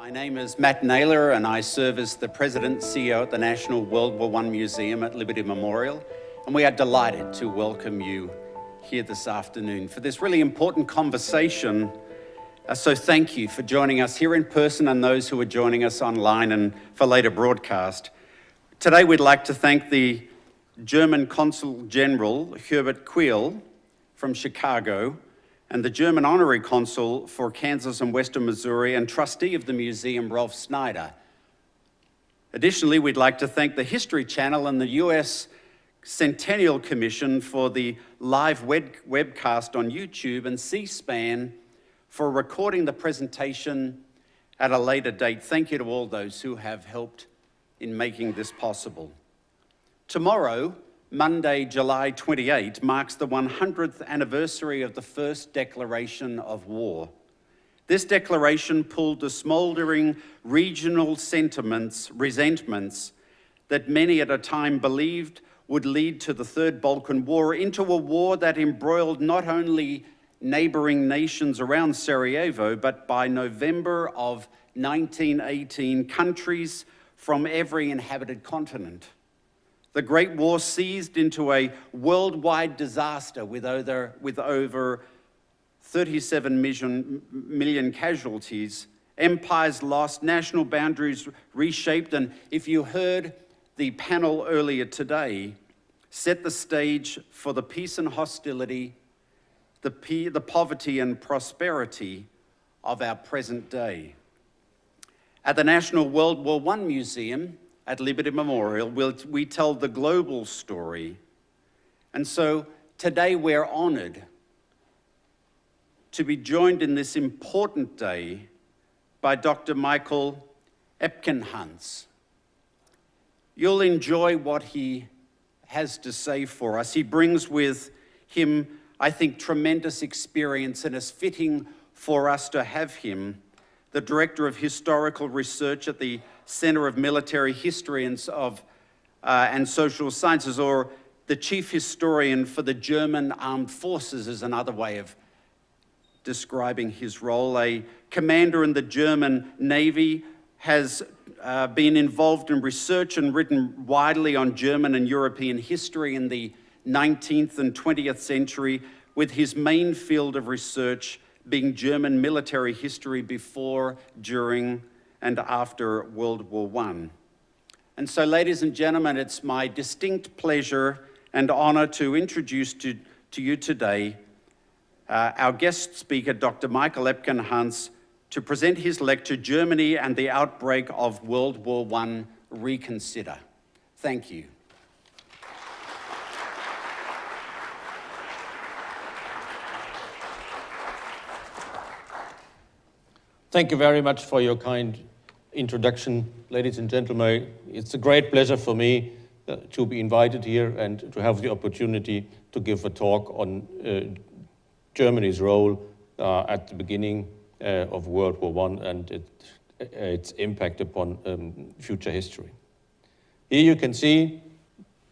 My name is Matt Naylor and I serve as the President and CEO at the National World War I Museum at Liberty Memorial, and we are delighted to welcome you here this afternoon for this really important conversation. So thank you for joining us here in person and those who are joining us online and for later broadcast. Today we'd like to thank the German Consul General Herbert Queel from Chicago and the German Honorary Consul for Kansas and Western Missouri and trustee of the museum, Rolf Snyder. Additionally, we'd like to thank the History Channel and the US Centennial Commission for the live webcast on YouTube and C-SPAN for recording the presentation at a later date. Thank you to all those who have helped in making this possible. Tomorrow, Monday, July 28, marks the 100th anniversary of the first declaration of war. This declaration pulled the smoldering regional resentments that many at a time believed would lead to the Third Balkan War into a war that embroiled not only neighboring nations around Sarajevo, but by November of 1918, countries from every inhabited continent. The Great War seized into a worldwide disaster with over 37 million casualties. Empires lost, national boundaries reshaped, and if you heard the panel earlier today, set the stage for the peace and hostility, the poverty and prosperity of our present day. At the National World War I Museum at Liberty Memorial, we tell the global story. And so today we're honored to be joined in this important day by Dr. Michael Epkenhans. You'll enjoy what he has to say for us. He brings with him, I think, tremendous experience, and it's fitting for us to have him, the Director of Historical Research at the Center of Military History and Social Sciences, or the Chief Historian for the German Armed Forces is another way of describing his role. A commander in the German Navy, has been involved in research and written widely on German and European history in the 19th and 20th century, with his main field of research being German military history before, during, and after World War I. And so, ladies and gentlemen, it's my distinct pleasure and honor to introduce to you today our guest speaker, Dr. Michael Epkenhans, to present his lecture, Germany and the Outbreak of World War I, Reconsider. Thank you. Thank you very much for your kind introduction, ladies and gentlemen. It's a great pleasure for me to be invited here and to have the opportunity to give a talk on Germany's role at the beginning of World War I and its impact upon future history. Here you can see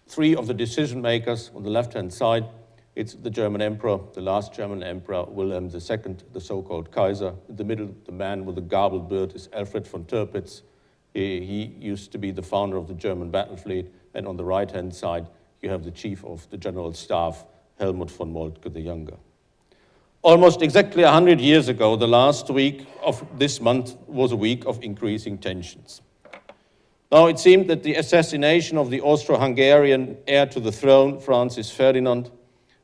three of the decision makers on the left-hand side. It's the German Emperor, the last German Emperor, Wilhelm II, the so-called Kaiser. In the middle, the man with the garbled beard is Alfred von Tirpitz. He used to be the founder of the German battle fleet. And on the right-hand side, you have the chief of the General Staff, Helmut von Moltke the Younger. Almost exactly 100 years ago, the last week of this month was a week of increasing tensions. Now, it seemed that the assassination of the Austro-Hungarian heir to the throne, Francis Ferdinand,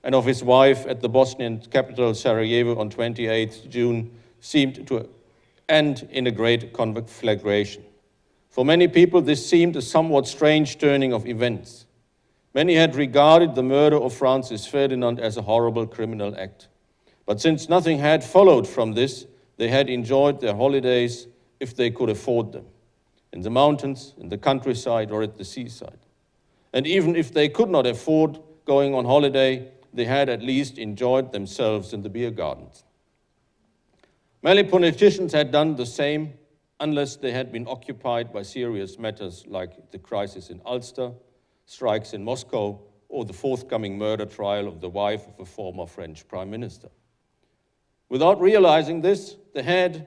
and of his wife at the Bosnian capital Sarajevo on 28 June seemed to end in a great conflagration. For many people, this seemed a somewhat strange turning of events. Many had regarded the murder of Francis Ferdinand as a horrible criminal act. But since nothing had followed from this, they had enjoyed their holidays if they could afford them, in the mountains, in the countryside, or at the seaside. And even if they could not afford going on holiday, they had at least enjoyed themselves in the beer gardens. Many politicians had done the same, unless they had been occupied by serious matters like the crisis in Ulster, strikes in Moscow, or the forthcoming murder trial of the wife of a former French prime minister. Without realizing this, they had,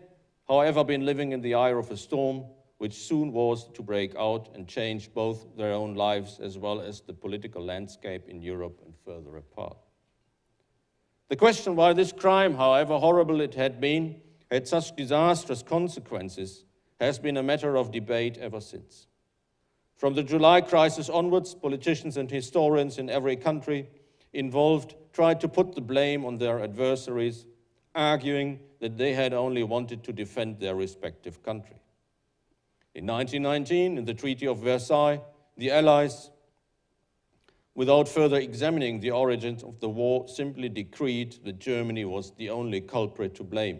however, been living in the eye of a storm which soon was to break out and change both their own lives as well as the political landscape in Europe and further apart. The question why this crime, however horrible it had been, had such disastrous consequences has been a matter of debate ever since. From the July crisis onwards, politicians and historians in every country involved tried to put the blame on their adversaries, arguing that they had only wanted to defend their respective country. In 1919, in the Treaty of Versailles, the Allies, without further examining the origins of the war, simply decreed that Germany was the only culprit to blame.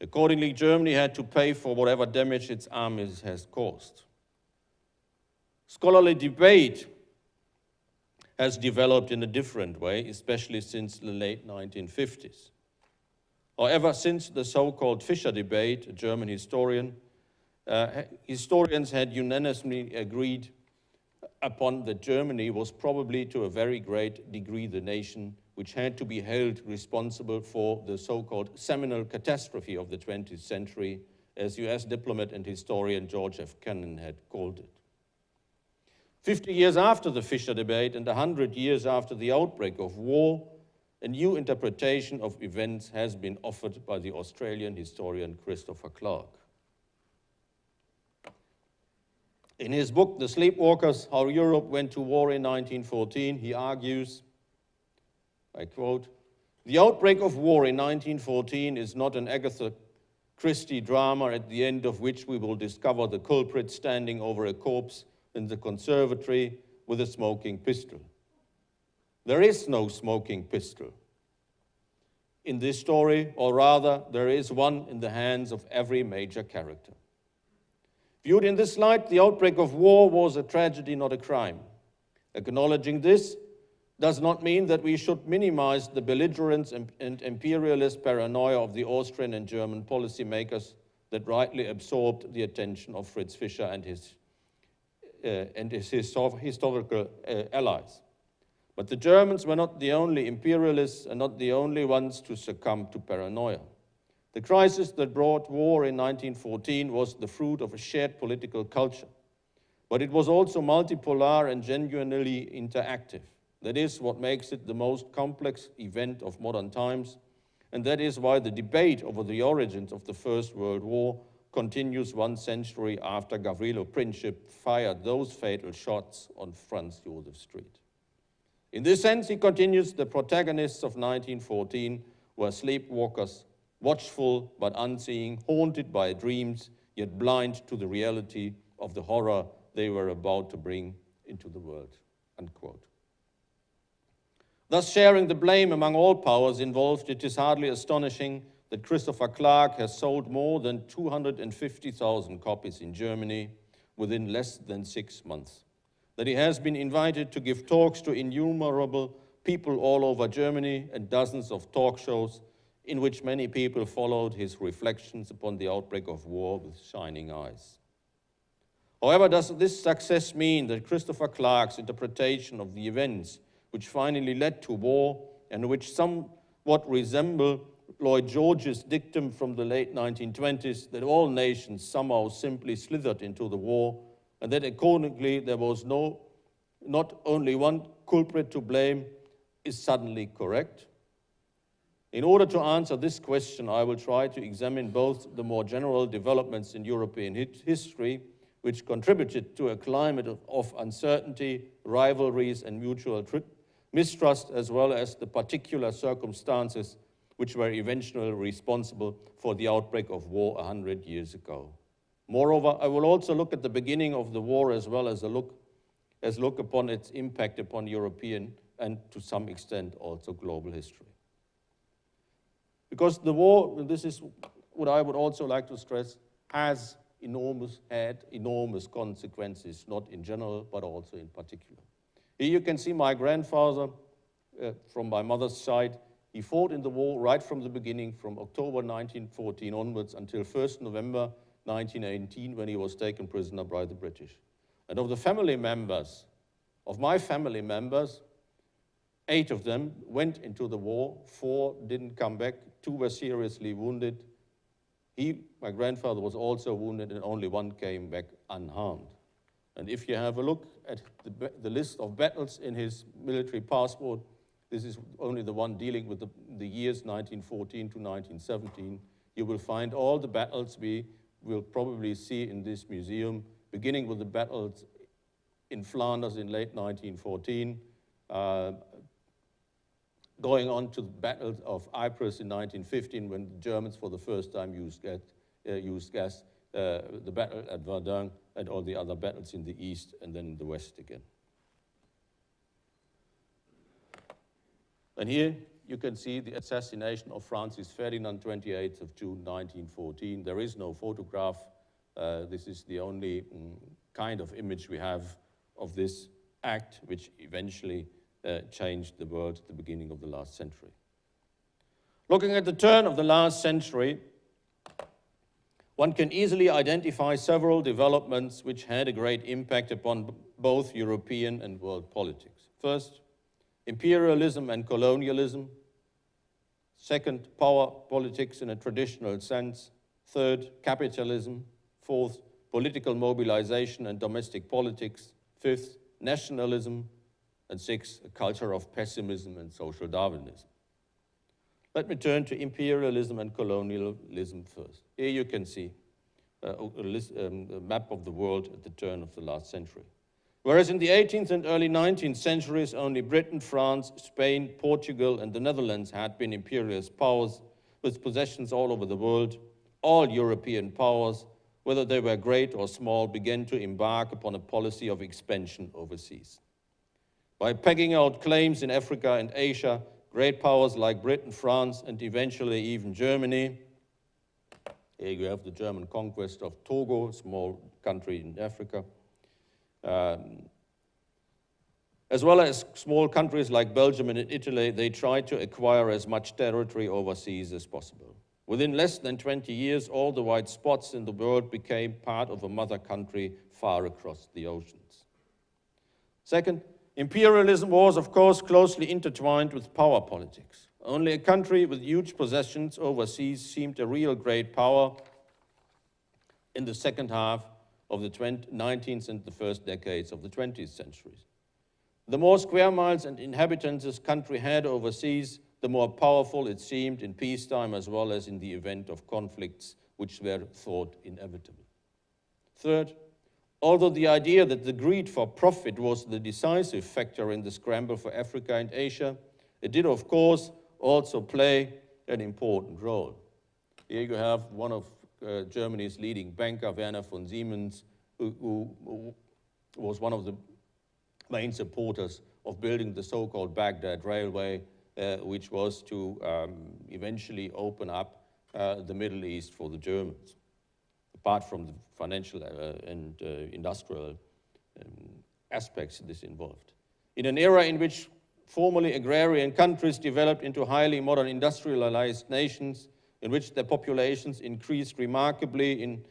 Accordingly, Germany had to pay for whatever damage its armies has caused. Scholarly debate has developed in a different way, especially since the late 1950s. However, since the so-called Fischer debate, a German historian, historians had unanimously agreed upon that Germany was probably to a very great degree the nation which had to be held responsible for the so-called seminal catastrophe of the 20th century, as US diplomat and historian George Epkenhans had called it. 50 years after the Fischer debate and 100 years after the outbreak of war, a new interpretation of events has been offered by the Australian historian Christopher Clark. In his book, The Sleepwalkers, How Europe Went to War in 1914, he argues, I quote, "The outbreak of war in 1914 is not an Agatha Christie drama at the end of which we will discover the culprit standing over a corpse in the conservatory with a smoking pistol. There is no smoking pistol in this story, or rather, there is one in the hands of every major character. Viewed in this light, the outbreak of war was a tragedy, not a crime. Acknowledging this does not mean that we should minimize the belligerence and imperialist paranoia of the Austrian and German policymakers that rightly absorbed the attention of Fritz Fischer and his historical allies. But the Germans were not the only imperialists and not the only ones to succumb to paranoia. The crisis that brought war in 1914 was the fruit of a shared political culture, but it was also multipolar and genuinely interactive. That is what makes it the most complex event of modern times, and that is why the debate over the origins of the First World War continues 1 century after Gavrilo Princip fired those fatal shots on Franz Josef Street. In this sense, he continues, the protagonists of 1914 were sleepwalkers, watchful but unseeing, haunted by dreams, yet blind to the reality of the horror they were about to bring into the world," unquote. Thus, sharing the blame among all powers involved, it is hardly astonishing that Christopher Clark has sold more than 250,000 copies in Germany within less than 6 months, that he has been invited to give talks to innumerable people all over Germany and dozens of talk shows in which many people followed his reflections upon the outbreak of war with shining eyes. However, does this success mean that Christopher Clark's interpretation of the events which finally led to war and which somewhat resemble Lloyd George's dictum from the late 1920s that all nations somehow simply slithered into the war and that accordingly there was not only one culprit to blame, is suddenly correct? In order to answer this question, I will try to examine both the more general developments in European history, which contributed to a climate of uncertainty, rivalries, and mutual mistrust, as well as the particular circumstances which were eventually responsible for the outbreak of war 100 years ago. Moreover, I will also look at the beginning of the war as well as look upon its impact upon European and to some extent also global history. Because the war, this is what I would also like to stress, had enormous consequences, not in general, but also in particular. Here you can see my grandfather from my mother's side. He fought in the war right from the beginning, from October 1914 onwards until 1st November 1918, when he was taken prisoner by the British. And of the family members, of my family members, 8 of them went into the war, 4 didn't come back, 2 were seriously wounded, My grandfather, was also wounded, and only one came back unharmed. And if you have a look at the list of battles in his military passport, this is only the one dealing with the years 1914 to 1917. You will find all the battles we will probably see in this museum, beginning with the battles in Flanders in late 1914, going on to the Battle of Ypres in 1915, when the Germans for the first time used gas, the battle at Verdun, and all the other battles in the east and then in the west again. And here you can see the assassination of Francis Ferdinand, 28th of June 1914. There is no photograph. This is the only kind of image we have of this act, which eventually changed the world at the beginning of the last century. Looking at the turn of the last century, one can easily identify several developments which had a great impact upon both European and world politics. First, imperialism and colonialism. Second, power politics in a traditional sense. Third, capitalism. Fourth, political mobilization and domestic politics. Fifth, nationalism. And sixth, a culture of pessimism and social Darwinism. Let me turn to imperialism and colonialism first. Here you can see a map of the world at the turn of the last century. Whereas in the 18th and early 19th centuries, only Britain, France, Spain, Portugal, and the Netherlands had been imperialist powers with possessions all over the world, all European powers, whether they were great or small, began to embark upon a policy of expansion overseas. By pegging out claims in Africa and Asia, great powers like Britain, France, and eventually even Germany. Here you have the German conquest of Togo, a small country in Africa, as well as small countries like Belgium and Italy. They tried to acquire as much territory overseas as possible. Within less than 20 years, all the white spots in the world became part of a mother country far across the oceans. Second, imperialism was, of course, closely intertwined with power politics. Only a country with huge possessions overseas seemed a real great power in the second half of the 19th and the first decades of the 20th centuries. The more square miles and inhabitants this country had overseas, the more powerful it seemed in peacetime as well as in the event of conflicts which were thought inevitable. Third, although the idea that the greed for profit was the decisive factor in the scramble for Africa and Asia, it did, of course, also play an important role. Here you have one of Germany's leading banker, Werner von Siemens, who was one of the main supporters of building the so-called Baghdad Railway, which was to eventually open up the Middle East for the Germans, apart from the financial and industrial aspects this involved. In an era in which formerly agrarian countries developed into highly modern industrialized nations, in which their populations increased remarkably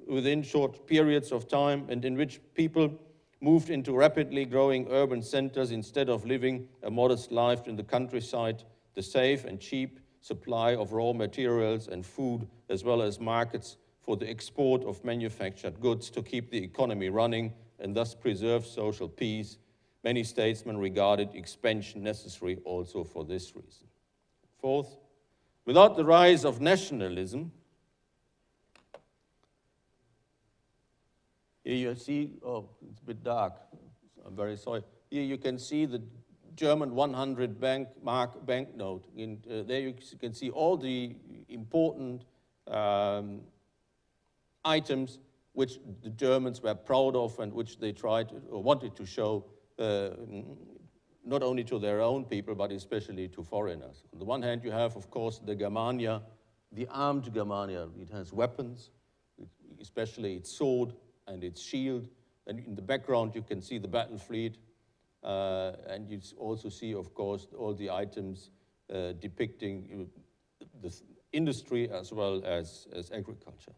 within short periods of time, and in which people moved into rapidly growing urban centers instead of living a modest life in the countryside, the safe and cheap supply of raw materials and food, as well as markets for the export of manufactured goods to keep the economy running and thus preserve social peace, many statesmen regarded expansion necessary also for this reason. Fourth, without the rise of nationalism, here you see, oh, it's a bit dark, I'm very sorry. Here you can see the German 100 mark banknote. There you can see all the important items which the Germans were proud of and which they tried or wanted to show not only to their own people, but especially to foreigners. On the one hand, you have, of course, the Germania, the armed Germania. It has weapons, especially its sword and its shield. And in the background, you can see the battle fleet. And you also see, of course, all the items depicting the industry as well as agriculture.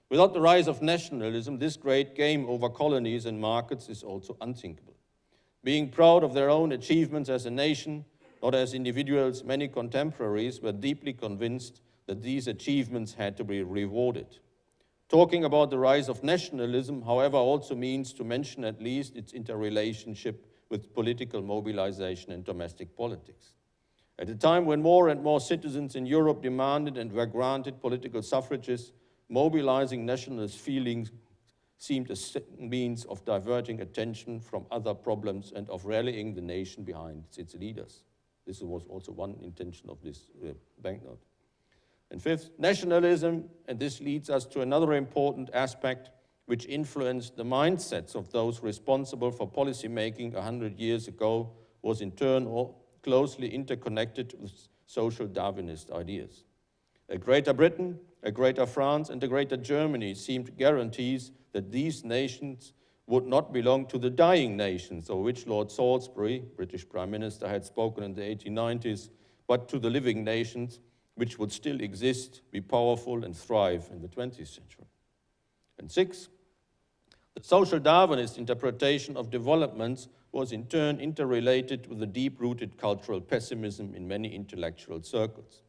Without the rise of nationalism, this great game over colonies and markets is also unthinkable. Being proud of their own achievements as a nation, not as individuals, many contemporaries were deeply convinced that these achievements had to be rewarded. Talking about the rise of nationalism, however, also means to mention at least its interrelationship with political mobilization and domestic politics. At a time when more and more citizens in Europe demanded and were granted political suffrages, mobilizing nationalist feelings seemed a means of diverting attention from other problems and of rallying the nation behind its leaders. This was also one intention of this banknote. And fifth, nationalism, and this leads us to another important aspect which influenced the mindsets of those responsible for policy making 100 years ago, was in turn closely interconnected with social Darwinist ideas. A Greater Britain, a Greater France, and a Greater Germany seemed guarantees that these nations would not belong to the dying nations, of which Lord Salisbury, British Prime Minister, had spoken in the 1890s, but to the living nations which would still exist, be powerful, and thrive in the 20th century. And six, the social Darwinist interpretation of developments was in turn interrelated with the deep-rooted cultural pessimism in many intellectual circles.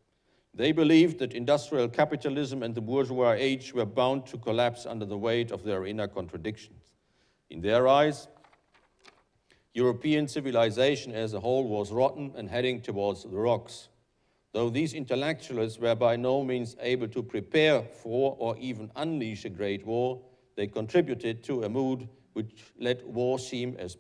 They believed that industrial capitalism and the bourgeois age were bound to collapse under the weight of their inner contradictions. In their eyes, European civilization as a whole was rotten and heading towards the rocks. Though these intellectuals were by no means able to prepare for or even unleash a great war, they contributed to a mood which let war seem as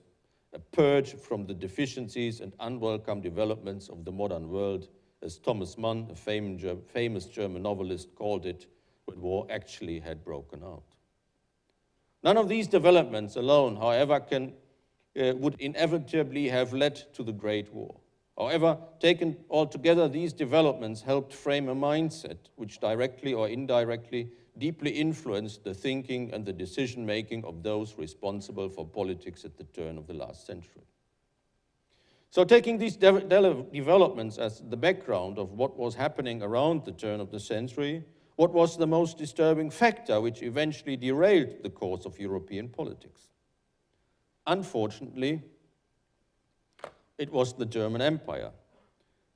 a purge from the deficiencies and unwelcome developments of the modern world, as Thomas Mann, a famous German novelist, called it when war actually had broken out. None of these developments alone, however, would inevitably have led to the Great War. However, taken altogether, these developments helped frame a mindset which directly or indirectly deeply influenced the thinking and the decision-making of those responsible for politics at the turn of the last century. So taking these developments as the background of what was happening around the turn of the century, what was the most disturbing factor which eventually derailed the course of European politics? Unfortunately, it was the German Empire.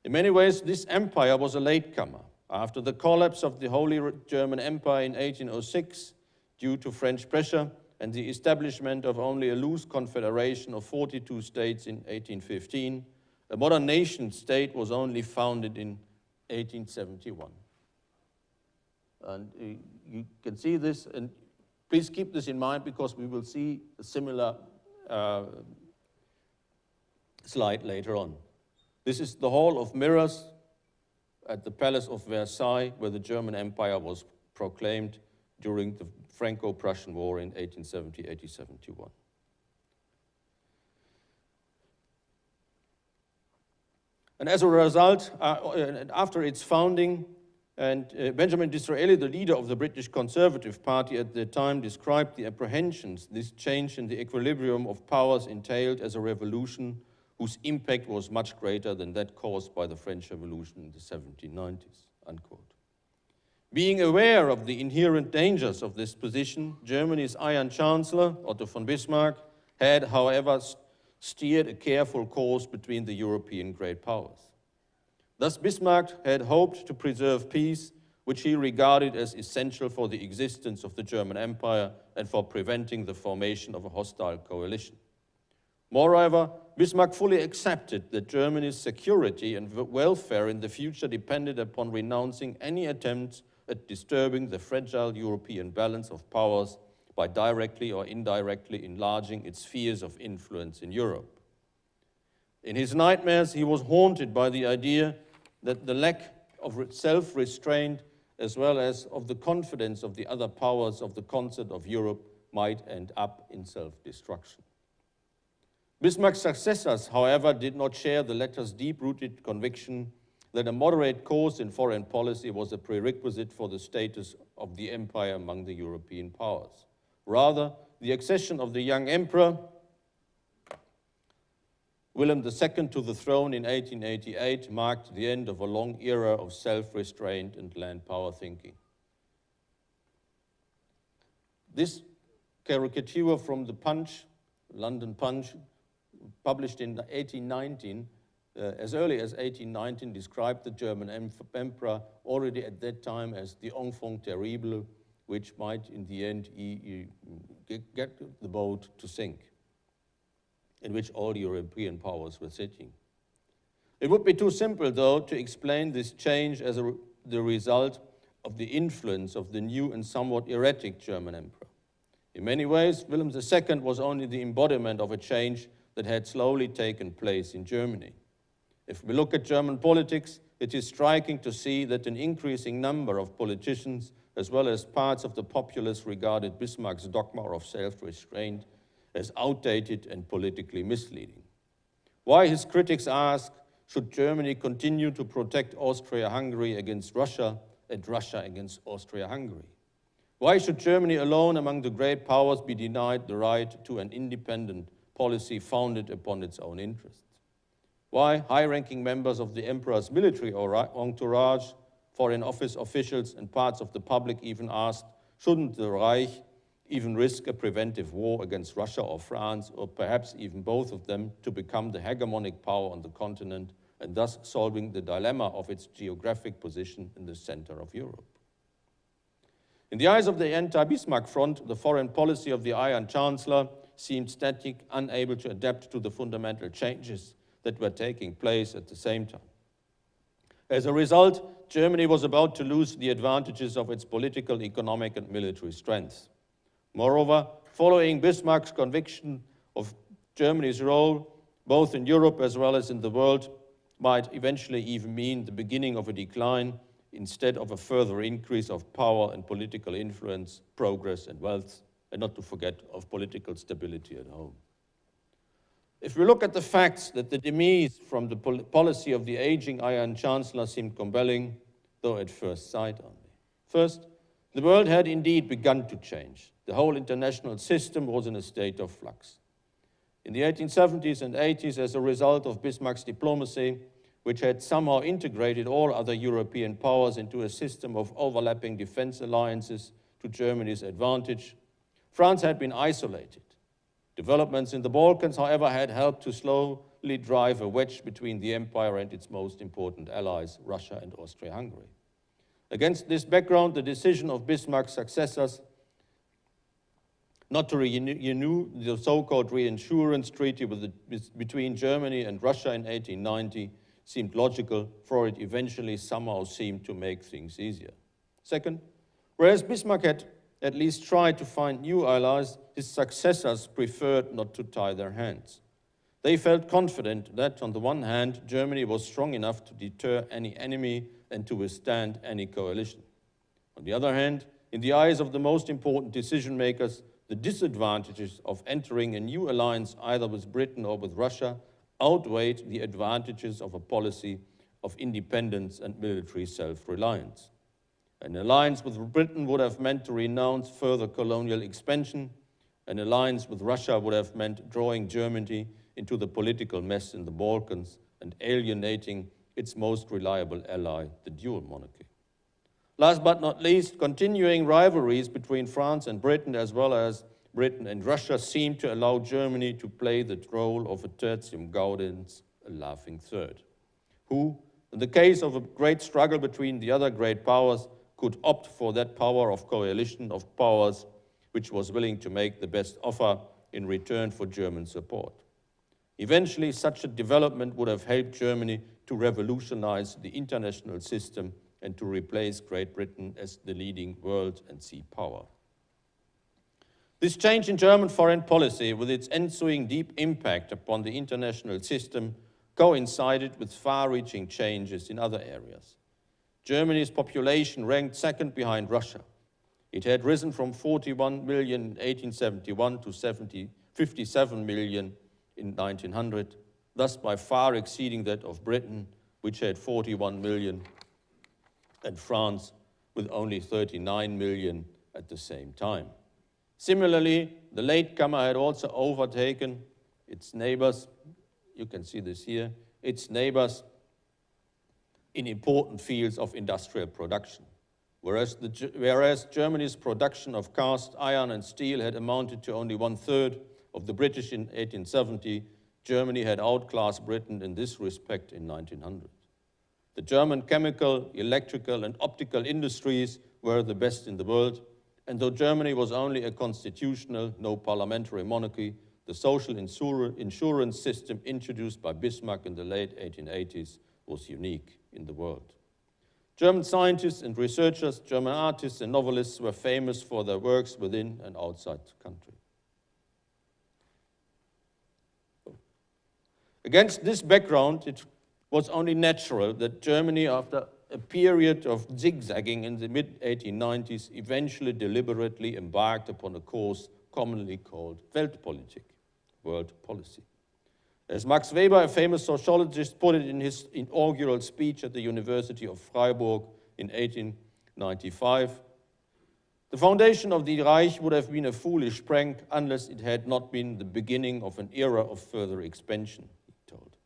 In many ways, this empire was a latecomer. After the collapse of the Holy German Empire in 1806, due to French pressure, and the establishment of only a loose confederation of 42 states in 1815, a modern nation state was only founded in 1871. And you can see this, and please keep this in mind because we will see a similar slide later on. This is the Hall of Mirrors at the Palace of Versailles, where the German Empire was proclaimed during the Franco-Prussian War in 1870-1871. And as a result, after its founding, Benjamin Disraeli, the leader of the British Conservative Party at the time, described the apprehensions this change in the equilibrium of powers entailed as a revolution whose impact was much greater than that caused by the French Revolution in the 1790s, unquote. Being aware of the inherent dangers of this position, Germany's Iron Chancellor, Otto von Bismarck, had, however, steered a careful course between the European great powers. Thus, Bismarck had hoped to preserve peace, which he regarded as essential for the existence of the German Empire and for preventing the formation of a hostile coalition. Moreover, Bismarck fully accepted that Germany's security and welfare in the future depended upon renouncing any attempts at disturbing the fragile European balance of powers by directly or indirectly enlarging its spheres of influence in Europe. In his nightmares, he was haunted by the idea that the lack of self-restraint as well as of the confidence of the other powers of the concert of Europe might end up in self-destruction. Bismarck's successors, however, did not share the latter's deep-rooted conviction that a moderate course in foreign policy was a prerequisite for the status of the empire among the European powers. Rather, the accession of the young emperor, William II, to the throne in 1888 marked the end of a long era of self-restraint and land power thinking. This caricature from the Punch, London Punch, published in 1819, as early as 1819, described the German emperor already at that time as the enfant terrible, which might in the end get the boat to sink, in which all European powers were sitting. It would be too simple, though, to explain this change as the result of the influence of the new and somewhat erratic German emperor. In many ways, Wilhelm II was only the embodiment of a change that had slowly taken place in Germany. If we look at German politics, it is striking to see that an increasing number of politicians, as well as parts of the populace, regarded Bismarck's dogma of self-restraint as outdated and politically misleading. Why, his critics ask, should Germany continue to protect Austria-Hungary against Russia and Russia against Austria-Hungary? Why should Germany alone among the great powers be denied the right to an independent policy founded upon its own interests? Why high-ranking members of the emperor's military entourage, foreign office officials, and parts of the public even asked, shouldn't the Reich even risk a preventive war against Russia or France, or perhaps even both of them, to become the hegemonic power on the continent and thus solving the dilemma of its geographic position in the center of Europe? In the eyes of the anti-Bismarck front, the foreign policy of the Iron Chancellor seemed static, unable to adapt to the fundamental changes that were taking place at the same time. As a result, Germany was about to lose the advantages of its political, economic, and military strength. Moreover, following Bismarck's conviction of Germany's role, both in Europe as well as in the world, might eventually even mean the beginning of a decline instead of a further increase of power and political influence, progress, and wealth, and not to forget of political stability at home. If we look at the facts that the demise from the policy of the aging Iron Chancellor seemed compelling, though at first sight only. First, the world had indeed begun to change. The whole international system was in a state of flux. In the 1870s and 80s, as a result of Bismarck's diplomacy, which had somehow integrated all other European powers into a system of overlapping defense alliances to Germany's advantage, France had been isolated. Developments in the Balkans, however, had helped to slowly drive a wedge between the empire and its most important allies, Russia and Austria-Hungary. Against this background, the decision of Bismarck's successors not to renew the so-called reinsurance treaty between Germany and Russia in 1890 seemed logical, for it eventually somehow seemed to make things easier. Second, whereas Bismarck had at least tried to find new allies, his successors preferred not to tie their hands. They felt confident that, on the one hand, Germany was strong enough to deter any enemy and to withstand any coalition. On the other hand, in the eyes of the most important decision makers, the disadvantages of entering a new alliance either with Britain or with Russia outweighed the advantages of a policy of independence and military self-reliance. An alliance with Britain would have meant to renounce further colonial expansion. An alliance with Russia would have meant drawing Germany into the political mess in the Balkans and alienating its most reliable ally, the dual monarchy. Last but not least, continuing rivalries between France and Britain, as well as Britain and Russia, seemed to allow Germany to play the role of a tertium gaudens, a laughing third, who, in the case of a great struggle between the other great powers, could opt for that power of coalition of powers which was willing to make the best offer in return for German support. Eventually, such a development would have helped Germany to revolutionize the international system and to replace Great Britain as the leading world and sea power. This change in German foreign policy, with its ensuing deep impact upon the international system, coincided with far-reaching changes in other areas. Germany's population ranked second behind Russia. It had risen from 41 million in 1871 to 57 million in 1900, thus by far exceeding that of Britain, which had 41 million, and France with only 39 million at the same time. Similarly, the latecomer had also overtaken its neighbors, you can see this here, its neighbors in important fields of industrial production. Whereas Germany's production of cast iron and steel had amounted to only 1/3 of the British in 1870, Germany had outclassed Britain in this respect in 1900. The German chemical, electrical, and optical industries were the best in the world, and though Germany was only a constitutional, no parliamentary monarchy, the social insurance system introduced by Bismarck in the late 1880s was unique in the world. German scientists and researchers, German artists and novelists were famous for their works within and outside the country. Against this background, it was only natural that Germany, after a period of zigzagging in the mid-1890s, eventually deliberately embarked upon a course commonly called Weltpolitik, world policy. As Max Weber, a famous sociologist, put it in his inaugural speech at the University of Freiburg in 1895, the foundation of the Reich would have been a foolish prank unless it had not been the beginning of an era of further expansion, he told.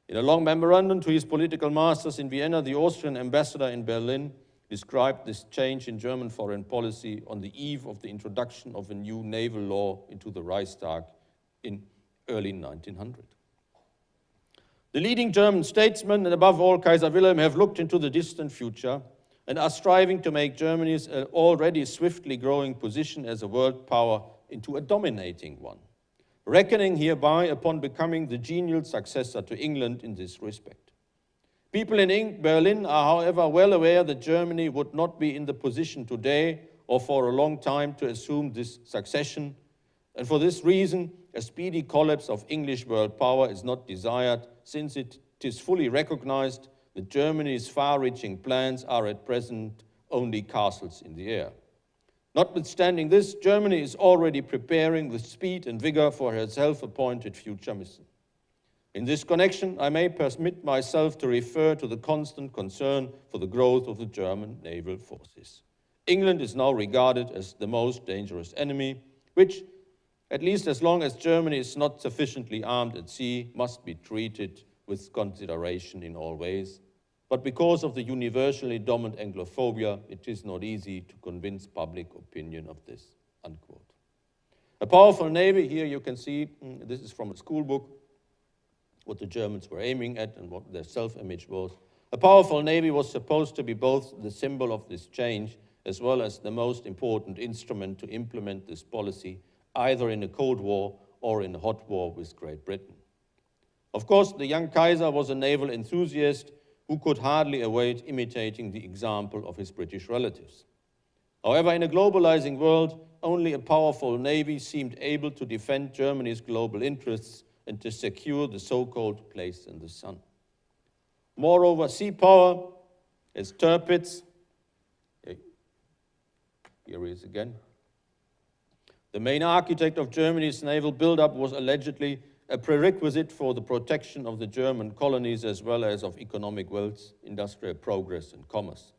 In a long memorandum to his political masters in Vienna, the Austrian ambassador in Berlin described this change in German foreign policy on the eve of the introduction of a new naval law into the Reichstag in early 1900. The leading German statesmen, and above all Kaiser Wilhelm, have looked into the distant future and are striving to make Germany's already swiftly growing position as a world power into a dominating one, reckoning hereby upon becoming the genial successor to England in this respect. People in Berlin are, however, well aware that Germany would not be in the position today or for a long time to assume this succession, and for this reason, a speedy collapse of English world power is not desired, since it is fully recognized that Germany's far-reaching plans are at present only castles in the air. Notwithstanding this, Germany is already preparing with speed and vigor for her self-appointed future mission. In this connection, I may permit myself to refer to the constant concern for the growth of the German naval forces. England is now regarded as the most dangerous enemy, which, at least as long as Germany is not sufficiently armed at sea, must be treated with consideration in all ways. But because of the universally dominant Anglophobia, it is not easy to convince public opinion of this, unquote. A powerful navy, here you can see, this is from a school book, what the Germans were aiming at and what their self-image was. A powerful navy was supposed to be both the symbol of this change as well as the most important instrument to implement this policy, either in a Cold War or in a hot war with Great Britain. Of course, the young Kaiser was a naval enthusiast who could hardly await imitating the example of his British relatives. However, in a globalizing world, only a powerful navy seemed able to defend Germany's global interests and to secure the so-called place in the sun. Moreover, sea power, as Tirpitz, here he is again, the main architect of Germany's naval buildup, was allegedly a prerequisite for the protection of the German colonies as well as of economic wealth, industrial progress, and commerce.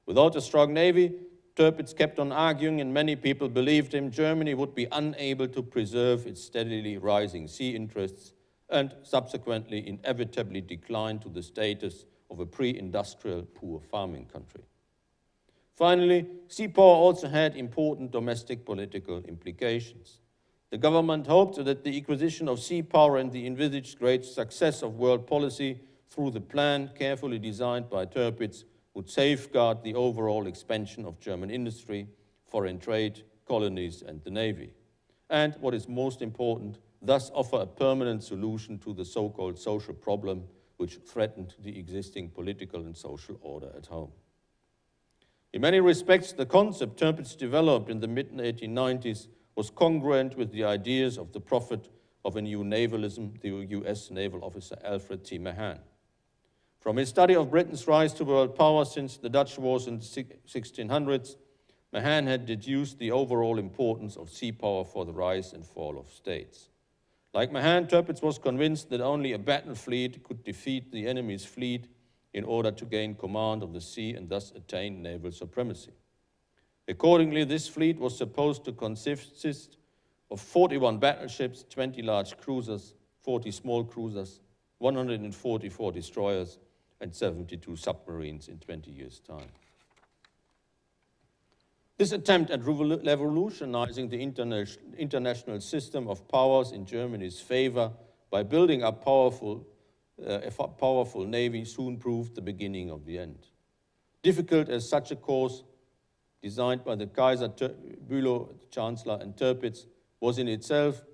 Without a strong navy, Tirpitz kept on arguing, and many people believed him, Germany would be unable to preserve its steadily rising sea interests and subsequently inevitably decline to the status of a pre-industrial poor farming country. Finally, sea power also had important domestic political implications. The government hoped that the acquisition of sea power and the envisaged great success of world policy through the plan carefully designed by Tirpitz would safeguard the overall expansion of German industry, foreign trade, colonies, and the navy. And what is most important, thus offer a permanent solution to the so-called social problem which threatened the existing political and social order at home. In many respects, the concept Tirpitz developed in the mid-1890s was congruent with the ideas of the prophet of a new navalism, the US naval officer Alfred T. Mahan. From his study of Britain's rise to world power since the Dutch wars in the 1600s, Mahan had deduced the overall importance of sea power for the rise and fall of states. Like Mahan, Tirpitz was convinced that only a battle fleet could defeat the enemy's fleet in order to gain command of the sea and thus attain naval supremacy. Accordingly, this fleet was supposed to consist of 41 battleships, 20 large cruisers, 40 small cruisers, 144 destroyers, and 72 submarines in 20 years' time. This attempt at revolutionizing the international system of powers in Germany's favor by building up a powerful navy soon proved the beginning of the end. Difficult as such a course, designed by the Kaiser, Bülow, Chancellor, and Tirpitz, was in itself,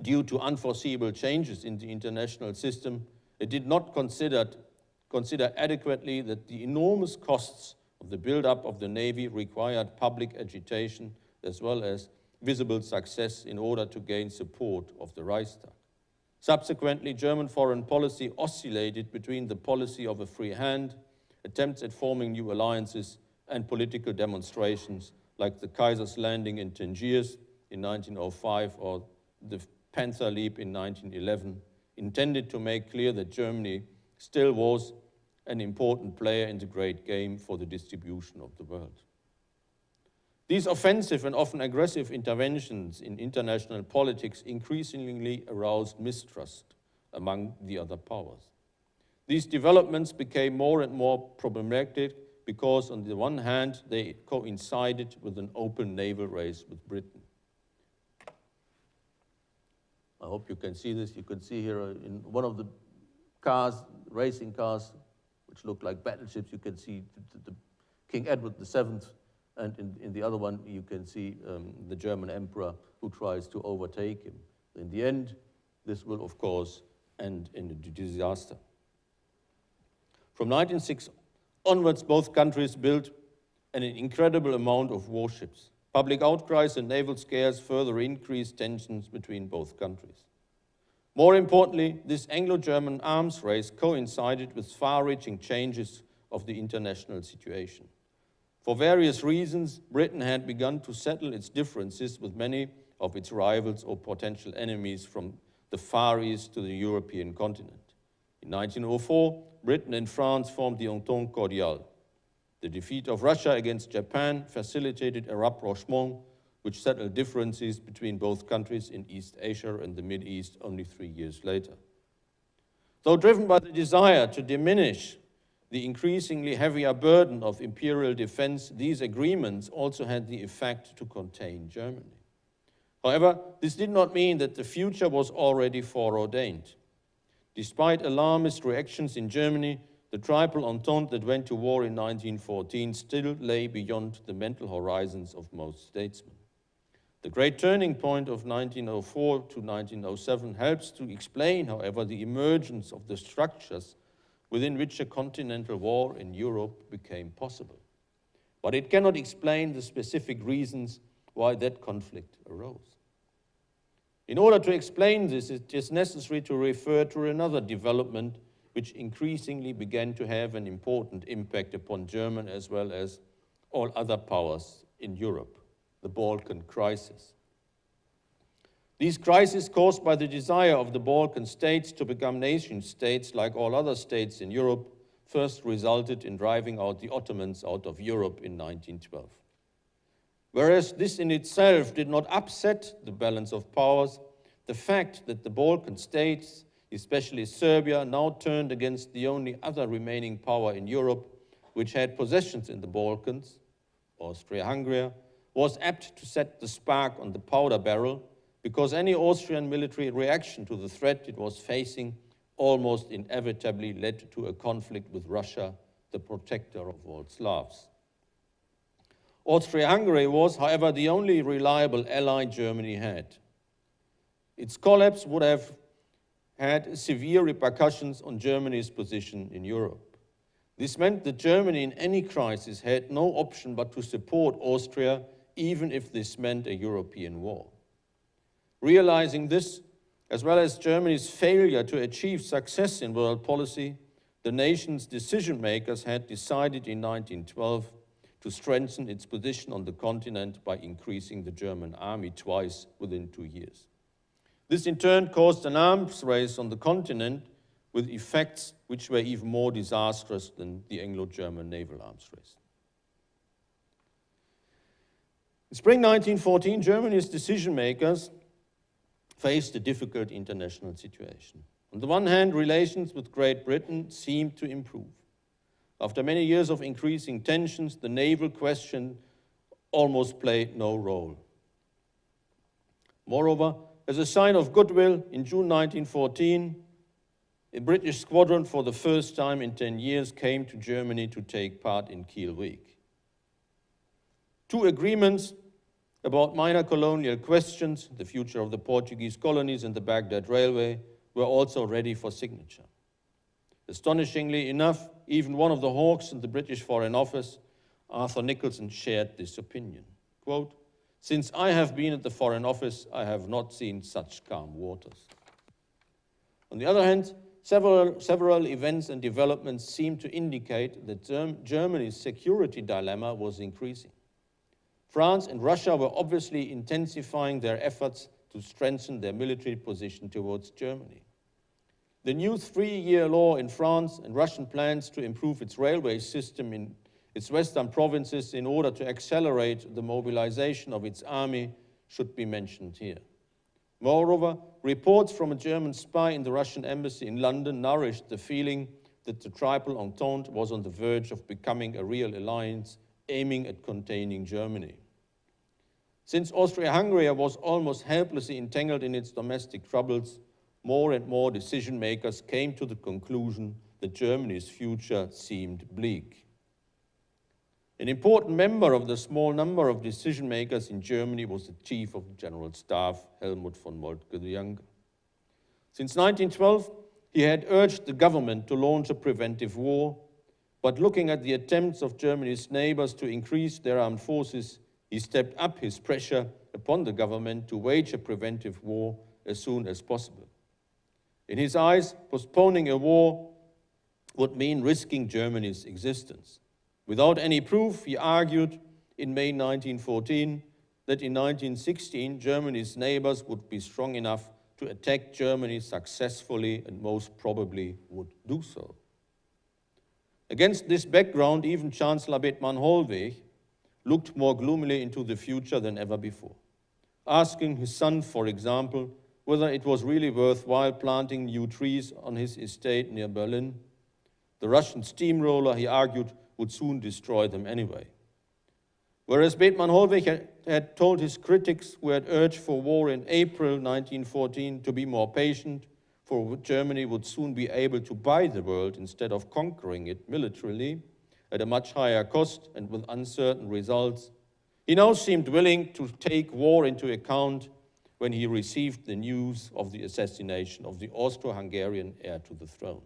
due to unforeseeable changes in the international system, it did not consider adequately that the enormous costs of the build-up of the Navy required public agitation as well as visible success in order to gain support of the Reichstag. Subsequently, German foreign policy oscillated between the policy of a free hand, attempts at forming new alliances, and political demonstrations like the Kaiser's landing in Tangiers in 1905 or the Panther Leap in 1911, intended to make clear that Germany still was an important player in the great game for the distribution of the world. These offensive and often aggressive interventions in international politics increasingly aroused mistrust among the other powers. These developments became more and more problematic because, on the one hand, they coincided with an open naval race with Britain. I hope you can see this. You can see here in one of the cars, racing cars, which look like battleships, you can see the King Edward VII, and in the other one you can see the German emperor who tries to overtake him. In the end, this will of course end in a disaster. From 1906 onwards, both countries built an incredible amount of warships. Public outcries and naval scares further increased tensions between both countries. More importantly, this Anglo-German arms race coincided with far-reaching changes of the international situation. For various reasons, Britain had begun to settle its differences with many of its rivals or potential enemies from the Far East to the European continent. In 1904, Britain and France formed the Entente Cordiale. The defeat of Russia against Japan facilitated a rapprochement which settled differences between both countries in East Asia and the Mideast only 3 years later. Though driven by the desire to diminish the increasingly heavier burden of imperial defense, these agreements also had the effect to contain Germany. However, this did not mean that the future was already foreordained. Despite alarmist reactions in Germany, the Triple Entente that went to war in 1914 still lay beyond the mental horizons of most statesmen. The great turning point of 1904 to 1907 helps to explain, however, the emergence of the structures within which a continental war in Europe became possible. But it cannot explain the specific reasons why that conflict arose. In order to explain this, it is necessary to refer to another development which increasingly began to have an important impact upon Germany as well as all other powers in Europe, the Balkan crisis. These crises, caused by the desire of the Balkan states to become nation-states like all other states in Europe, first resulted in driving out the Ottomans out of Europe in 1912. Whereas this in itself did not upset the balance of powers, the fact that the Balkan states, especially Serbia, now turned against the only other remaining power in Europe, which had possessions in the Balkans, Austria-Hungary, was apt to set the spark on the powder barrel, because any Austrian military reaction to the threat it was facing almost inevitably led to a conflict with Russia, the protector of all Slavs. Austria-Hungary was, however, the only reliable ally Germany had. Its collapse would have had severe repercussions on Germany's position in Europe. This meant that Germany in any crisis had no option but to support Austria, even if this meant a European war. Realizing this, as well as Germany's failure to achieve success in world policy, the nation's decision-makers had decided in 1912 to strengthen its position on the continent by increasing the German army twice within 2 years. This in turn caused an arms race on the continent with effects which were even more disastrous than the Anglo-German naval arms race. In spring 1914, Germany's decision-makers faced a difficult international situation. On the one hand, relations with Great Britain seemed to improve. After many years of increasing tensions, the naval question almost played no role. Moreover, as a sign of goodwill, in June 1914, a British squadron for the first time in 10 years came to Germany to take part in Kiel Week. 2 agreements about minor colonial questions, the future of the Portuguese colonies and the Baghdad Railway, were also ready for signature. Astonishingly enough, even one of the hawks in the British Foreign Office, Arthur Nicholson, shared this opinion. Quote, "Since I have been at the Foreign Office, I have not seen such calm waters." On the other hand, several events and developments seem to indicate that Germany's security dilemma was increasing. France and Russia were obviously intensifying their efforts to strengthen their military position towards Germany. The new 3-year law in France and Russian plans to improve its railway system in its western provinces in order to accelerate the mobilization of its army should be mentioned here. Moreover, reports from a German spy in the Russian embassy in London nourished the feeling that the Triple Entente was on the verge of becoming a real alliance aiming at containing Germany. Since Austria-Hungary was almost helplessly entangled in its domestic troubles, more and more decision makers came to the conclusion that Germany's future seemed bleak. An important member of the small number of decision makers in Germany was the Chief of the General Staff, Helmut von Moltke the Younger. Since 1912, he had urged the government to launch a preventive war, but looking at the attempts of Germany's neighbors to increase their armed forces, he stepped up his pressure upon the government to wage a preventive war as soon as possible. In his eyes, postponing a war would mean risking Germany's existence. Without any proof, he argued in May 1914 that in 1916 Germany's neighbors would be strong enough to attack Germany successfully and most probably would do so. Against this background, even Chancellor Bethmann Hollweg looked more gloomily into the future than ever before, asking his son, for example, whether it was really worthwhile planting new trees on his estate near Berlin. The Russian steamroller, he argued, would soon destroy them anyway. Whereas Bethmann Hollweg had told his critics who had urged for war in April 1914 to be more patient, for Germany would soon be able to buy the world instead of conquering it militarily at a much higher cost and with uncertain results, he now seemed willing to take war into account when he received the news of the assassination of the Austro-Hungarian heir to the throne.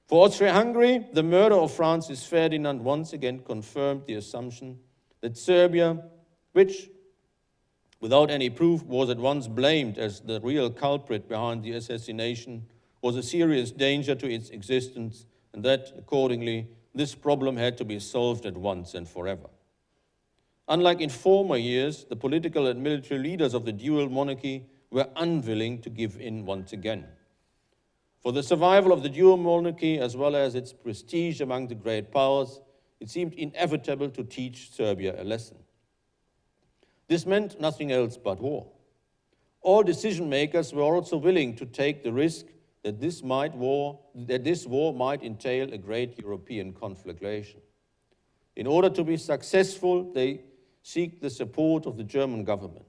For Austria-Hungary, the murder of Francis Ferdinand once again confirmed the assumption that Serbia, which, without any proof, was at once blamed as the real culprit behind the assassination, was a serious danger to its existence, and that, accordingly, this problem had to be solved at once and forever. Unlike in former years, the political and military leaders of the dual monarchy were unwilling to give in once again. For the survival of the dual monarchy, as well as its prestige among the great powers, it seemed inevitable to teach Serbia a lesson. This meant nothing else but war. All decision makers were also willing to take the risk that this war might entail a great European conflagration. In order to be successful, they seek the support of the German government.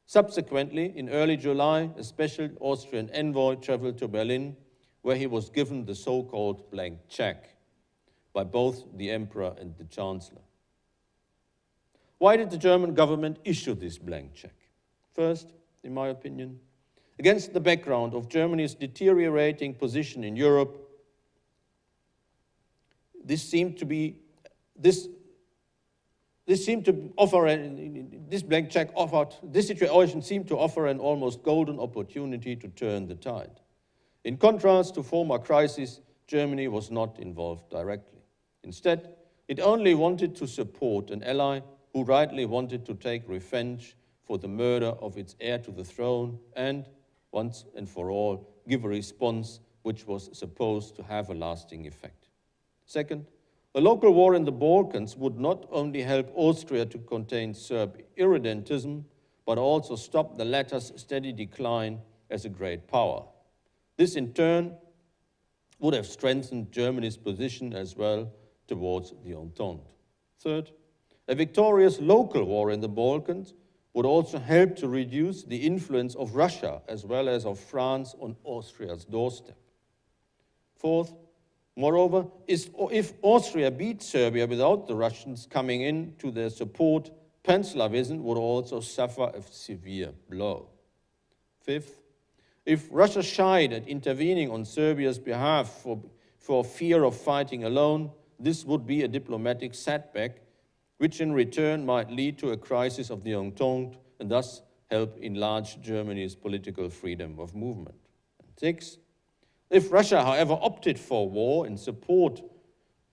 Subsequently, in early July, a special Austrian envoy traveled to Berlin, where he was given the so-called blank check by both the emperor and the chancellor. Why did the German government issue this blank check? First, in my opinion, against the background of Germany's deteriorating position in Europe, this situation seemed to offer an almost golden opportunity to turn the tide. In contrast to former crises, Germany was not involved directly. Instead, it only wanted to support an ally who rightly wanted to take revenge for the murder of its heir to the throne and, once and for all, give a response which was supposed to have a lasting effect. Second, a local war in the Balkans would not only help Austria to contain Serb irredentism, but also stop the latter's steady decline as a great power. This, in turn, would have strengthened Germany's position as well towards the Entente. Third, a victorious local war in the Balkans would also help to reduce the influence of Russia as well as of France on Austria's doorstep. Fourth, moreover, if Austria beat Serbia without the Russians coming in to their support, Pan-Slavism would also suffer a severe blow. Fifth, if Russia shied at intervening on Serbia's behalf for fear of fighting alone, this would be a diplomatic setback, which in return might lead to a crisis of the Entente and thus help enlarge Germany's political freedom of movement. And sixth, if Russia, however, opted for war to support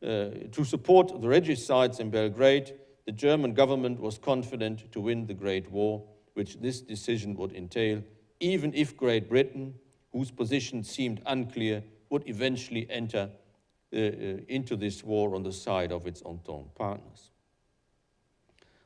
the regicides in Belgrade, the German government was confident to win the Great War, which this decision would entail, even if Great Britain, whose position seemed unclear, would eventually enter into this war on the side of its Entente partners.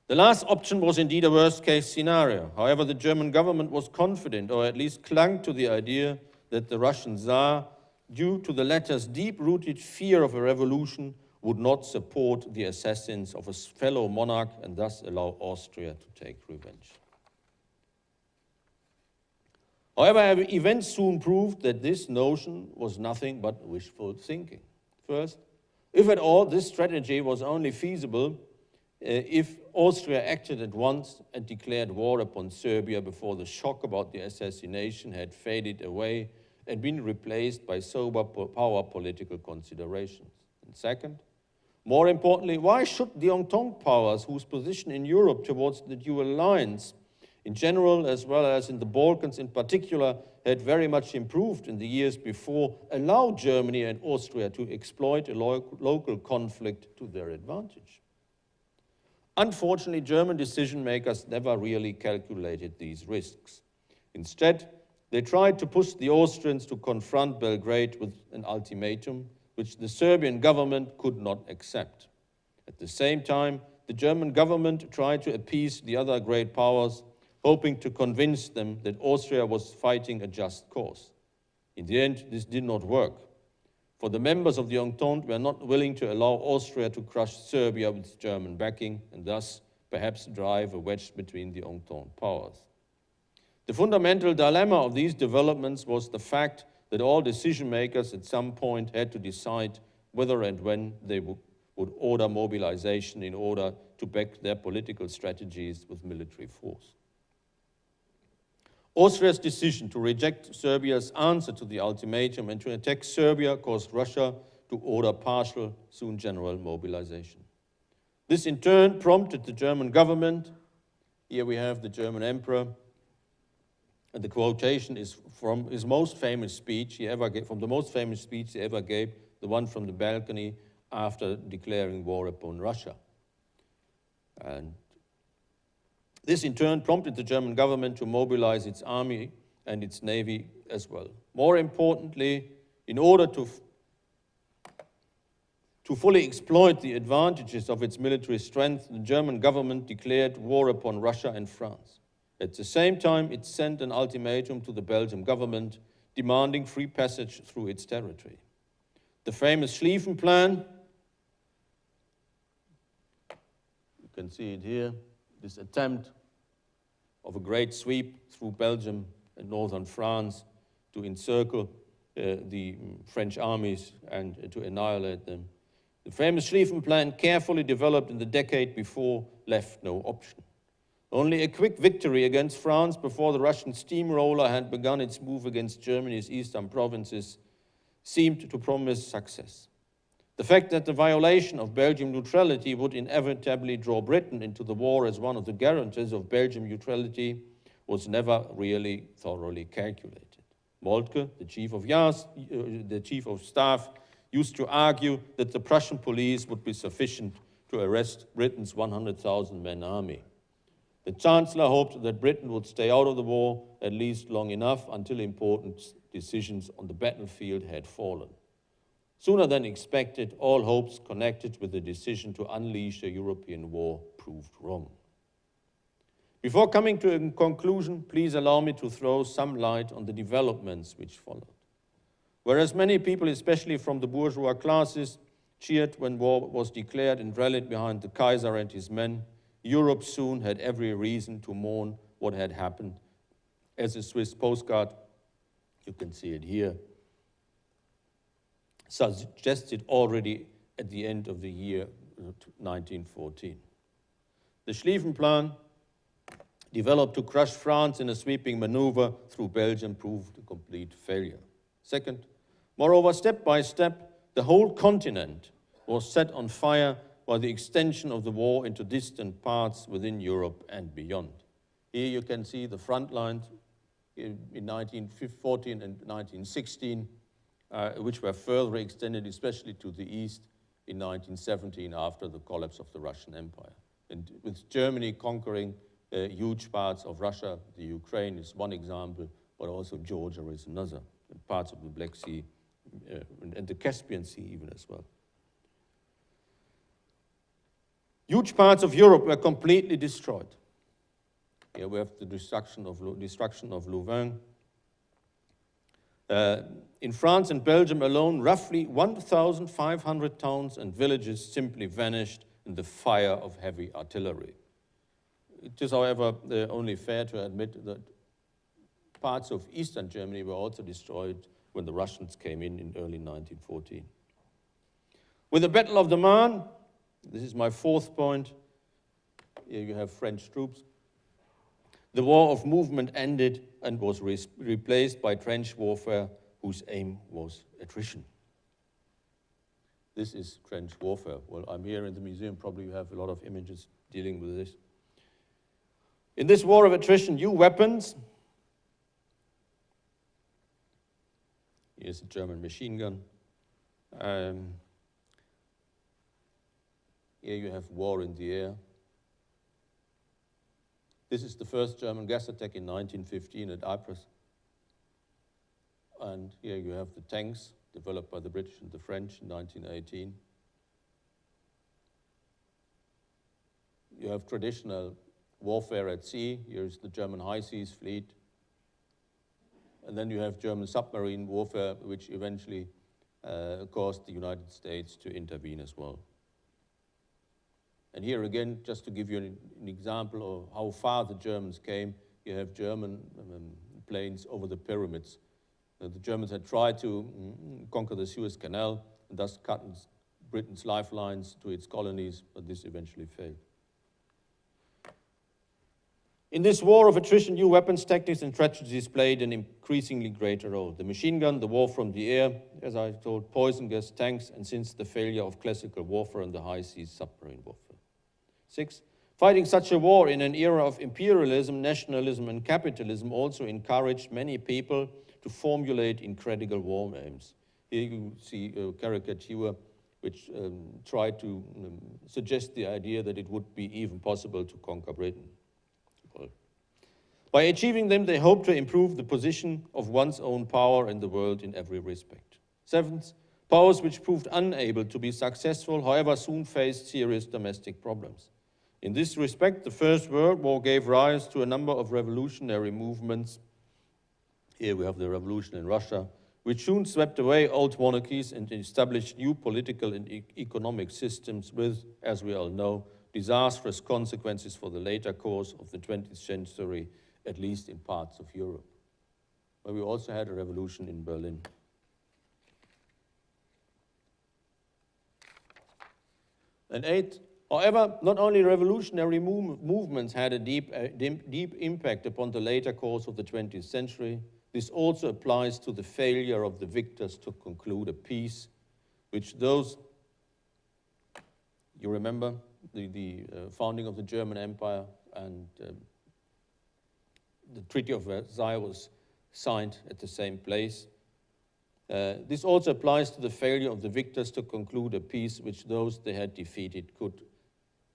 The last option was indeed a worst-case scenario. However, the German government was confident, or at least clung to the idea, that the Russian Tsar, due to the latter's deep-rooted fear of a revolution, would not support the assassins of a fellow monarch and thus allow Austria to take revenge. However, events soon proved that this notion was nothing but wishful thinking. First, if at all, this strategy was only feasible if Austria acted at once and declared war upon Serbia before the shock about the assassination had faded away and been replaced by sober power political considerations. And second, more importantly, why should the Entente powers, whose position in Europe towards the dual alliance in general, as well as in the Balkans in particular, had very much improved in the years before, allow Germany and Austria to exploit a local conflict to their advantage? Unfortunately, German decision makers never really calculated these risks. Instead, they tried to push the Austrians to confront Belgrade with an ultimatum which the Serbian government could not accept. At the same time, the German government tried to appease the other great powers, hoping to convince them that Austria was fighting a just cause. In the end, this did not work, for the members of the Entente were not willing to allow Austria to crush Serbia with German backing and thus perhaps drive a wedge between the Entente powers. The fundamental dilemma of these developments was the fact that all decision makers at some point had to decide whether and when they would order mobilization in order to back their political strategies with military force. Austria's decision to reject Serbia's answer to the ultimatum and to attack Serbia caused Russia to order partial, soon general mobilization. This in turn prompted the German government, here we have the German emperor, and the quotation is from his most famous speech he ever gave, from the most famous speech he ever gave, the one from the balcony after declaring war upon Russia. And this in turn prompted the German government to mobilize its army and its navy as well. More importantly, in order to fully exploit the advantages of its military strength, the German government declared war upon Russia and France. At the same time, it sent an ultimatum to the Belgian government demanding free passage through its territory. The famous Schlieffen Plan, you can see it here, this attempt of a great sweep through Belgium and northern France to encircle the French armies and to annihilate them. The famous Schlieffen Plan, carefully developed in the decade before, left no option. Only a quick victory against France before the Russian steamroller had begun its move against Germany's eastern provinces seemed to promise success. The fact that the violation of Belgian neutrality would inevitably draw Britain into the war as one of the guarantors of Belgian neutrality was never really thoroughly calculated. Moltke, the chief of staff, used to argue that the Prussian police would be sufficient to arrest Britain's 100,000-man army. The Chancellor hoped that Britain would stay out of the war at least long enough until important decisions on the battlefield had fallen. Sooner than expected, all hopes connected with the decision to unleash a European war proved wrong. Before coming to a conclusion, please allow me to throw some light on the developments which followed. Whereas many people, especially from the bourgeois classes, cheered when war was declared and rallied behind the Kaiser and his men, Europe soon had every reason to mourn what had happened. As a Swiss postcard, you can see it here, suggested already at the end of the year 1914. The Schlieffen Plan, developed to crush France in a sweeping maneuver through Belgium, proved a complete failure. Second, moreover, step by step, the whole continent was set on fire by the extension of the war into distant parts within Europe and beyond. Here you can see the front lines in 1914 and 1916, which were further extended, especially to the east, in 1917 after the collapse of the Russian Empire. And with Germany conquering huge parts of Russia, the Ukraine is one example, but also Georgia is another, and parts of the Black Sea and the Caspian Sea even as well. Huge parts of Europe were completely destroyed. Here we have the destruction of Louvain. In France and Belgium alone, roughly 1,500 towns and villages simply vanished in the fire of heavy artillery. It is, however, only fair to admit that parts of eastern Germany were also destroyed when the Russians came in early 1914. With the Battle of the Marne, this is my fourth point, here you have French troops, the war of movement ended and was replaced by trench warfare whose aim was attrition. This is trench warfare. Well, I'm here in the museum, probably you have a lot of images dealing with this. In this war of attrition, new weapons, here's a German machine gun. Here you have war in the air. This is the first German gas attack in 1915 at Ypres. And here you have the tanks developed by the British and the French in 1918. You have traditional warfare at sea. Here's the German high seas fleet. And then you have German submarine warfare, which eventually caused the United States to intervene as well. And here again, just to give you an example of how far the Germans came, you have German planes over the pyramids. The Germans had tried to conquer the Suez Canal and thus cut Britain's lifelines to its colonies, but this eventually failed. In this war of attrition, new weapons, tactics, and tragedies played an increasingly greater role. The machine gun, the war from the air, as I told, poison gas, tanks, and since the failure of classical warfare and the high seas submarine warfare. 6. Fighting such a war in an era of imperialism, nationalism, and capitalism also encouraged many people to formulate incredible war aims. Here you see a caricature which tried to suggest the idea that it would be even possible to conquer Britain. Well, by achieving them, they hoped to improve the position of one's own power in the world in every respect. 7th, powers which proved unable to be successful, however, soon faced serious domestic problems. In this respect, the First World War gave rise to a number of revolutionary movements. Here we have the revolution in Russia, which soon swept away old monarchies and established new political and economic systems with, as we all know, disastrous consequences for the later course of the 20th century, at least in parts of Europe. But we also had a revolution in Berlin. And 8, however, not only revolutionary movements had a deep impact upon the later course of the 20th century, this also applies to the failure of the victors to conclude a peace, which those, you remember, the founding of the German Empire and the Treaty of Versailles was signed at the same place. This also applies to the failure of the victors to conclude a peace which those they had defeated could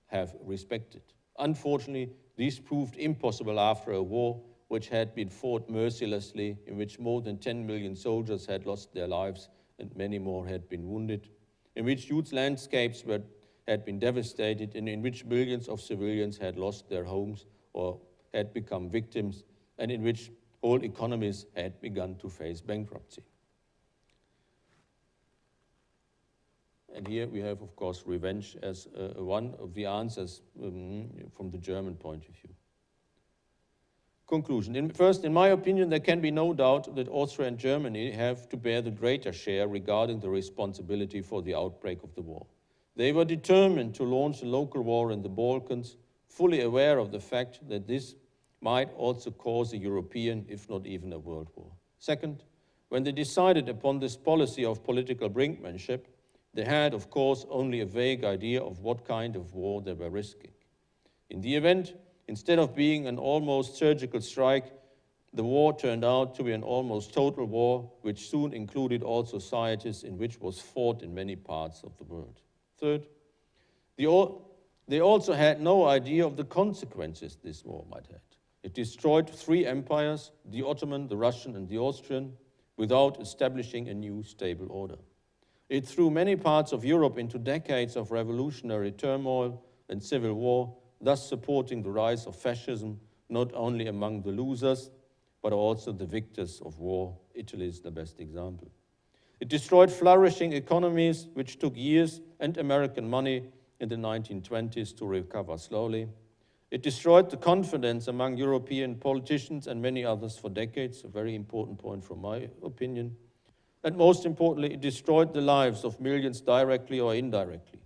have respected. Unfortunately, this proved impossible after a war which had been fought mercilessly, in which more than 10 million soldiers had lost their lives and many more had been wounded, in which huge landscapes had been devastated, and in which millions of civilians had lost their homes or had become victims, and in which whole economies had begun to face bankruptcy. And here we have, of course, revenge as one of the answers from the German point of view. Conclusion. First, in my opinion, there can be no doubt that Austria and Germany have to bear the greater share regarding the responsibility for the outbreak of the war. They were determined to launch a local war in the Balkans, fully aware of the fact that this might also cause a European, if not even a world war. Second, when they decided upon this policy of political brinkmanship, they had, of course, only a vague idea of what kind of war they were risking. In the event, instead of being an almost surgical strike, the war turned out to be an almost total war, which soon included all societies in which was fought in many parts of the world. Third, they also had no idea of the consequences this war might have. It destroyed 3 empires, the Ottoman, the Russian, and the Austrian, without establishing a new stable order. It threw many parts of Europe into decades of revolutionary turmoil and civil war, thus supporting the rise of fascism, not only among the losers, but also the victors of war. Italy is the best example. It destroyed flourishing economies, which took years and American money in the 1920s to recover slowly. It destroyed the confidence among European politicians and many others for decades, a very important point from my opinion. And most importantly, it destroyed the lives of millions directly or indirectly.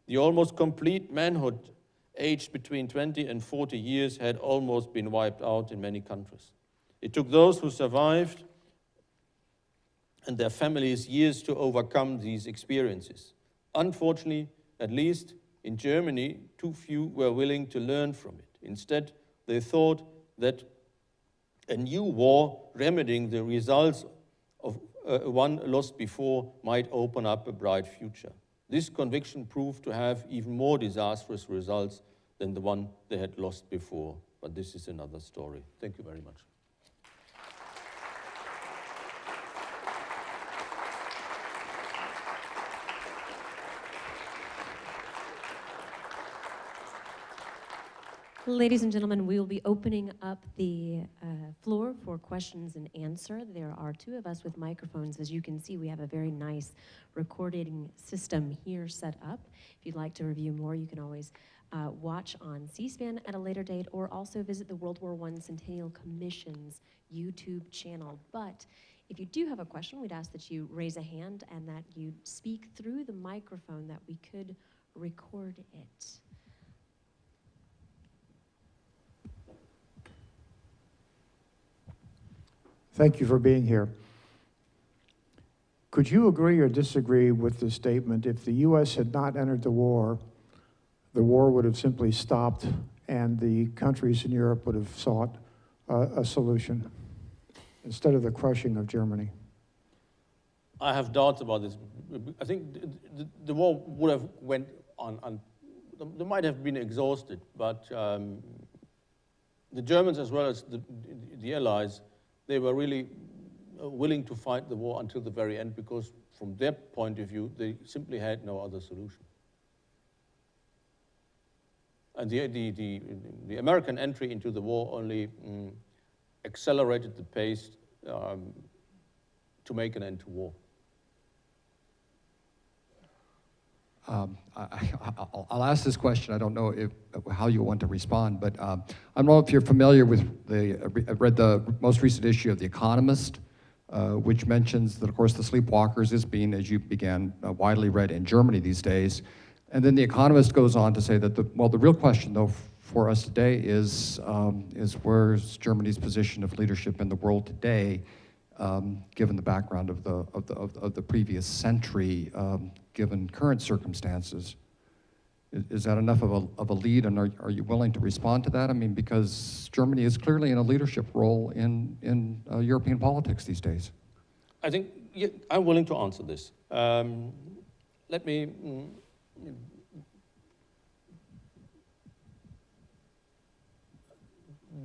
The almost complete manhood aged between 20 and 40 years had almost been wiped out in many countries. It took those who survived and their families years to overcome these experiences. Unfortunately, at least in Germany, too few were willing to learn from it. Instead, they thought that a new war remedying the results of one lost before might open up a bright future. This conviction proved to have even more disastrous results than the one they had lost before. But this is another story. Thank you very much. Ladies and gentlemen, we will be opening up the floor for questions and answer. There are 2 of us with microphones. As you can see, we have a very nice recording system here set up. If you'd like to review more, you can always watch on C-SPAN at a later date, or also visit the World War I Centennial Commission's YouTube channel. But if you do have a question, we'd ask that you raise a hand and that you speak through the microphone, that we could record it. Thank you for being here. Could you agree or disagree with the statement, if the U.S. had not entered the war would have simply stopped and the countries in Europe would have sought a solution instead of the crushing of Germany? I have doubts about this. I think the war would have went on, they might have been exhausted, but the Germans as well as the Allies, they were really willing to fight the war until the very end, because from their point of view, they simply had no other solution. And the American entry into the war only accelerated the pace to make an end to war. I'll ask this question. I don't know how you want to respond, but I don't know if you're familiar with I read the most recent issue of The Economist, which mentions that, of course, the sleepwalkers is being, as you began, widely read in Germany these days. And then The Economist goes on to say that the real question, though, for us today is where's Germany's position of leadership in the world today, given the background of the previous century, given current circumstances. Is that enough of a lead, and are you willing to respond to that? I mean, because Germany is clearly in a leadership role in European politics these days. I think I'm willing to answer this. Let me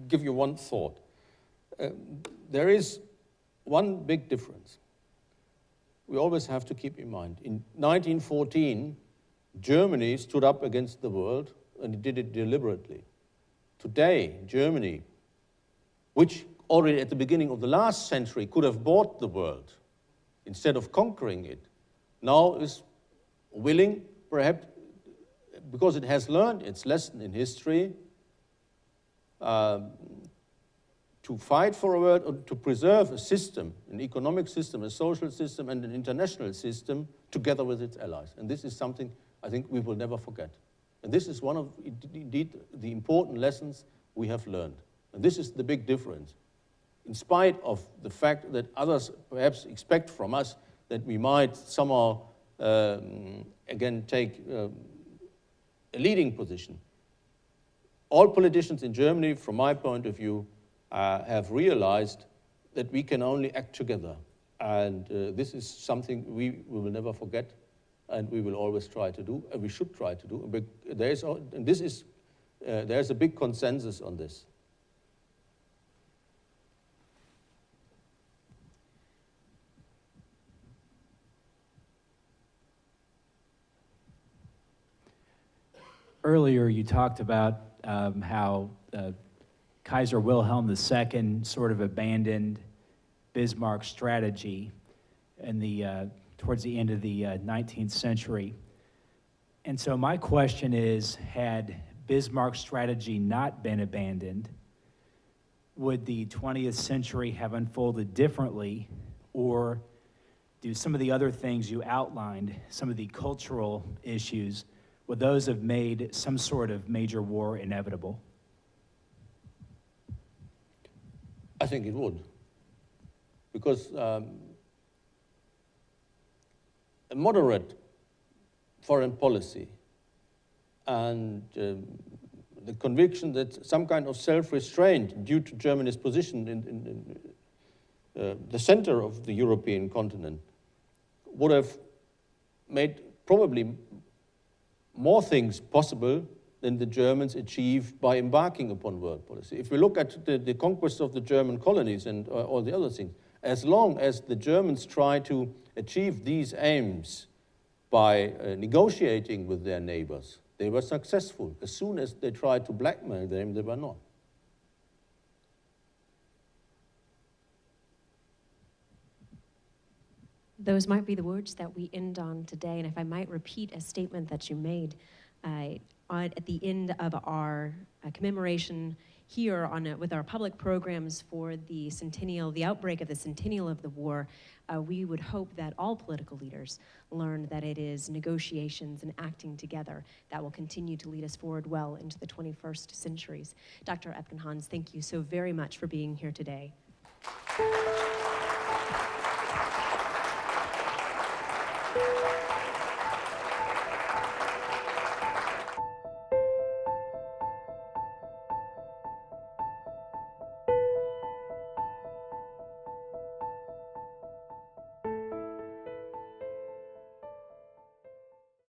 give you one thought. There is one big difference we always have to keep in mind. In 1914, Germany stood up against the world, and it did it deliberately. Today, Germany, which already at the beginning of the last century could have bought the world instead of conquering it, now is willing, perhaps, because it has learned its lesson in history, to fight for a word, or to preserve a system, an economic system, a social system, and an international system together with its allies. And this is something I think we will never forget. And this is one of, indeed, the important lessons we have learned. And this is the big difference. In spite of the fact that others perhaps expect from us that we might somehow, again, take a leading position. All politicians in Germany, from my point of view, have realized that we can only act together. And this is something we will never forget, and we will always try to do, and we should try to do. But there's a big consensus on this. Earlier, you talked about how Kaiser Wilhelm II sort of abandoned Bismarck's strategy in towards the end of the 19th century. And so my question is, had Bismarck's strategy not been abandoned, would the 20th century have unfolded differently, or do some of the other things you outlined, some of the cultural issues, would those have made some sort of major war inevitable? I think it would. Because a moderate foreign policy and the conviction that some kind of self-restraint due to Germany's position in the center of the European continent would have made probably more things possible than the Germans achieved by embarking upon world policy. If we look at the conquest of the German colonies and all the other things, as long as the Germans try to achieve these aims by negotiating with their neighbors, they were successful. As soon as they tried to blackmail them, they were not. Those might be the words that we end on today. And if I might repeat a statement that you made at the end of our commemoration here with our public programs for the centennial, the outbreak of the centennial of the war, we would hope that all political leaders learn that it is negotiations and acting together that will continue to lead us forward well into the 21st centuries. Dr. Epkenhans, thank you so very much for being here today.